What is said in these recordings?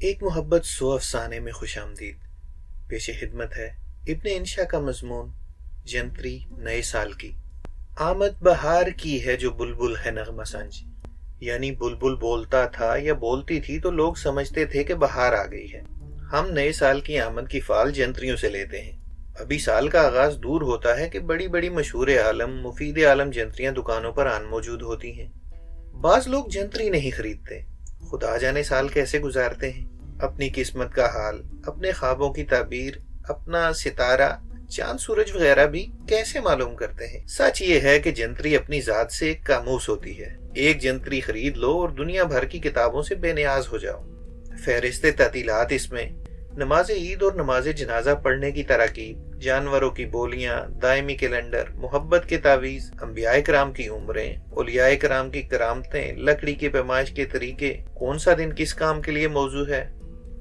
ایک محبت سو افسانے میں خوش آمدید پیش خدمت ہے ابن انشا کا مضمون جنتری نئے سال کی۔ آمد بہار کی ہے جو بلبل ہے نغمہ سنج، یعنی بلبل بولتا تھا یا بولتی تھی تو لوگ سمجھتے تھے کہ بہار آ گئی ہے۔ ہم نئے سال کی آمد کی فال جنتریوں سے لیتے ہیں۔ ابھی سال کا آغاز دور ہوتا ہے کہ بڑی بڑی مشہور عالم مفید عالم جنتریاں دکانوں پر آن موجود ہوتی ہیں۔ بعض لوگ جنتری نہیں خریدتے، خدا جانے سال کیسے گزارتے ہیں، اپنی قسمت کا حال، اپنے خوابوں کی تعبیر، اپنا ستارہ، چاند سورج وغیرہ بھی کیسے معلوم کرتے ہیں۔ سچ یہ ہے کہ جنتری اپنی ذات سے ایک کاموس ہوتی ہے۔ ایک جنتری خرید لو اور دنیا بھر کی کتابوں سے بے نیاز ہو جاؤ۔ فہرست تعطیلات اس میں نماز عید اور نماز جنازہ پڑھنے کی تراکیب، جانوروں کی بولیاں، دائمی کیلنڈر، محبت کے تعویذ، انبیاء کرام کی عمریں، اولیاء کرام کی کرامتیں، لکڑی کی پیمائش کے طریقے، کون سا دن کس کام کے لیے موضوع ہے،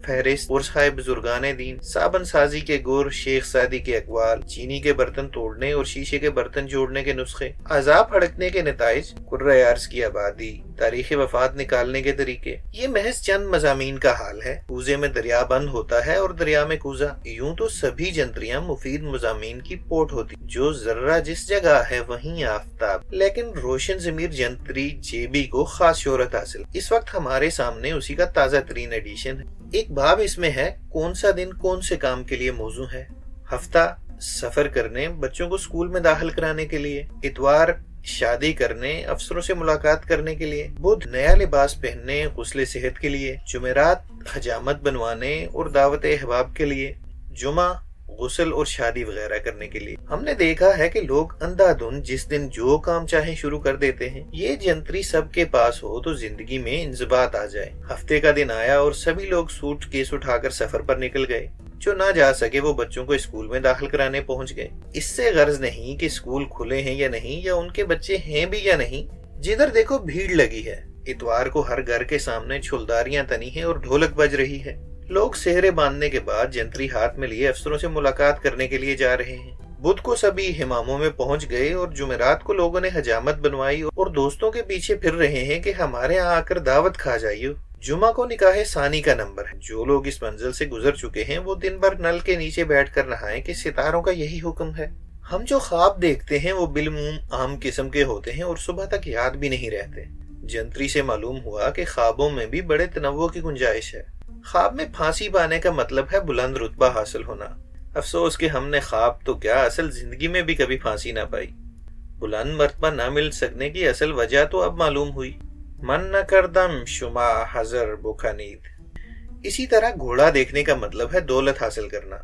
فہرست عرصۂ بزرگان دین، صابن سازی کے گر، شیخ سعدی کے اقوال، چینی کے برتن توڑنے اور شیشے کے برتن جوڑنے کے نسخے، عذاب پھڑکنے کے نتائج، کرۂ ارض کی آبادی، تاریخ وفات نکالنے کے طریقے، یہ محض چند مضامین کا حال ہے۔ کوزے میں دریا بند ہوتا ہے اور دریا میں کوزہ، یوں تو سبھی جنتریاں مفید مضامین کی پوٹ ہوتی، جو ذرہ جس جگہ ہے وہیں آفتاب۔ لیکن روشن ضمیر جنتری جیبی کو خاص شہرت حاصل، اس وقت ہمارے سامنے اسی کا تازہ ترین ایڈیشن ہے۔ ایک باب اس میں ہے کون سا دن کون سے کام کے لیے موزوں ہے، ہفتہ سفر کرنے، بچوں کو سکول میں داخل کرانے کے لیے، اتوار شادی کرنے، افسروں سے ملاقات کرنے کے لیے، بدھ نیا لباس پہننے، غسل صحت کے لیے، جمعرات حجامت بنوانے اور دعوت احباب کے لیے، جمعہ غسل اور شادی وغیرہ کرنے کے لیے۔ ہم نے دیکھا ہے کہ لوگ اندھا دھند جس دن جو کام چاہیں شروع کر دیتے ہیں۔ یہ جنتری سب کے پاس ہو تو زندگی میں انضباط آ جائے۔ ہفتے کا دن آیا اور سبھی لوگ سوٹ کیس اٹھا کر سفر پر نکل گئے۔ جو نہ جا سکے وہ بچوں کو اسکول میں داخل کرانے پہنچ گئے۔ اس سے غرض نہیں کہ اسکول کھلے ہیں یا نہیں، یا ان کے بچے ہیں بھی یا نہیں، جدھر دیکھو بھیڑ لگی ہے۔ اتوار کو ہر گھر کے سامنے چھلداریاں تنی ہیں اور ڈھولک بج رہی ہے۔ لوگ سہرے باندھنے کے بعد جنتری ہاتھ میں لیے افسروں سے ملاقات کرنے کے لیے جا رہے ہیں۔ بدھ کو سبھی ہماموں میں پہنچ گئے اور جمعرات کو لوگوں نے حجامت بنوائی اور دوستوں کے پیچھے پھر رہے ہیں کہ ہمارے ہاں آ کر دعوت کھا جائیو۔ جمعہ کو نکاح ثانی کا نمبر ہے۔ جو لوگ اس منزل سے گزر چکے ہیں وہ دن بھر نل کے نیچے بیٹھ کر نہائیں کہ ستاروں کا یہی حکم ہے۔ ہم جو خواب دیکھتے ہیں وہ بالعموم عام قسم کے ہوتے ہیں اور صبح تک یاد بھی نہیں رہتے۔ جنتری سے معلوم ہوا کہ خوابوں میں بھی بڑے تنوع کی گنجائش ہے۔ خواب میں پھانسی پانے کا مطلب ہے بلند رتبہ حاصل ہونا۔ افسوس کہ ہم نے خواب تو کیا اصل زندگی میں بھی کبھی پھانسی نہ پائی۔ بلند مرتبہ نہ مل سکنے کی اصل وجہ تو اب معلوم ہوئی، من نہ کردم شما حضر بکھنید۔ اسی طرح گھوڑا دیکھنے کا مطلب ہے دولت حاصل کرنا۔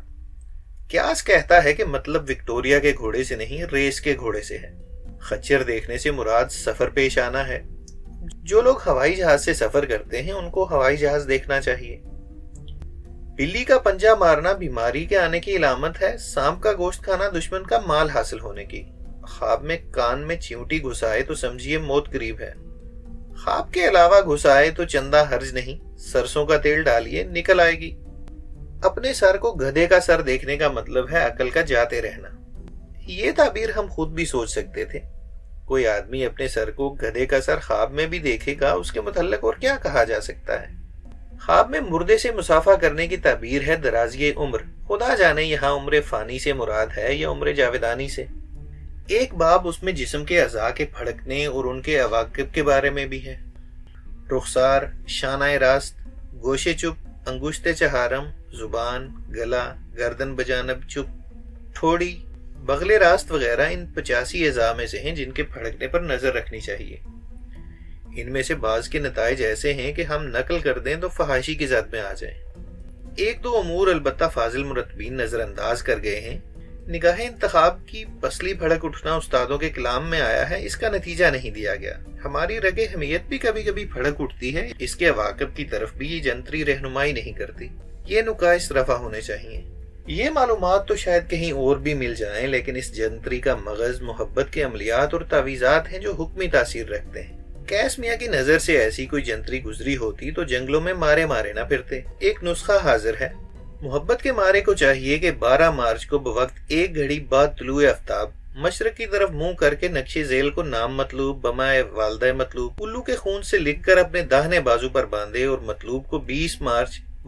قیاس کہتا ہے کہ مطلب وکٹوریا کے گھوڑے سے نہیں، ریس کے گھوڑے سے ہے۔ خچر دیکھنے سے مراد سفر پیش آنا ہے۔ جو لوگ ہوائی جہاز سے سفر کرتے ہیں ان کو ہوائی جہاز دیکھنا چاہیے۔ بلی کا پنجہ مارنا بیماری کے آنے کی علامت ہے، سانپ کا گوشت کھانا دشمن کا مال حاصل ہونے کی۔ خواب میں کان میں چیونٹی گھسائے تو سمجھیے موت قریب ہے۔ خواب کے علاوہ گھسائے تو چندہ حرج نہیں، سرسوں کا تیل ڈالیے نکل آئے گی۔ اپنے سر کو گدھے کا سر دیکھنے کا مطلب ہے عقل کا جاتے رہنا۔ یہ تعبیر ہم خود بھی سوچ سکتے تھے۔ کوئی آدمی اپنے سر کو گدھے کا سر خواب میں بھی دیکھے گا، اس کے متعلق اور کیا کہا جا سکتا ہے۔ خواب میں مردے سے مصافحہ کرنے کی تعبیر ہے درازی عمر۔ خدا جانے یہاں عمر فانی سے مراد ہے یا عمر جاویدانی سے۔ ایک باب اس میں جسم کے اعضاء کے پھڑکنے اور ان کے عواقب کے بارے میں بھی ہے۔ رخسار، شانہ راست، گوشے چپ، انگشت چہارم، زبان، گلا، گردن بجانب چپ، ٹھوڑی، بغل راست وغیرہ ان 85 اعضاء میں سے ہیں جن کے پھڑکنے پر نظر رکھنی چاہیے۔ ان میں سے بعض کے نتائج ایسے ہیں کہ ہم نقل کر دیں تو فحاشی کی زد میں آ جائیں۔ ایک دو امور البتہ فاضل مرتبین نظر انداز کر گئے ہیں۔ نگاہ انتخاب کی پسلی بھڑک اٹھنا استادوں کے کلام میں آیا ہے، اس کا نتیجہ نہیں دیا گیا۔ ہماری رگ حمیت بھی کبھی کبھی بھڑک اٹھتی ہے، اس کے عواقب کی طرف بھی یہ جنتری رہنمائی نہیں کرتی۔ یہ نکات رفع ہونے چاہیے۔ یہ معلومات تو شاید کہیں اور بھی مل جائیں، لیکن اس جنتری کا مغز محبت کے عملیات اور تعویذات ہیں جو حکمی تاثیر رکھتے ہیں۔ کیس میاں کی نظر سے ایسی کوئی جنتری گزری ہوتی تو جنگلوں میں مارے نہ پھرتے۔ ایک نسخہ حاضر ہے۔ محبت کے مارے کو چاہیے کہ 12 مارچ کو بوقت 1 گھڑی بعد طلوع آفتاب مشرق کی طرف منہ کر کے نقش ذیل کو نام مطلوب بمائے والدہ مطلوب الو کے خون سے لکھ کر اپنے داہنے بازو پر باندھے اور مطلوب کو 20 مارچ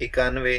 91,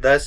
10,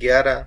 11,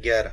11।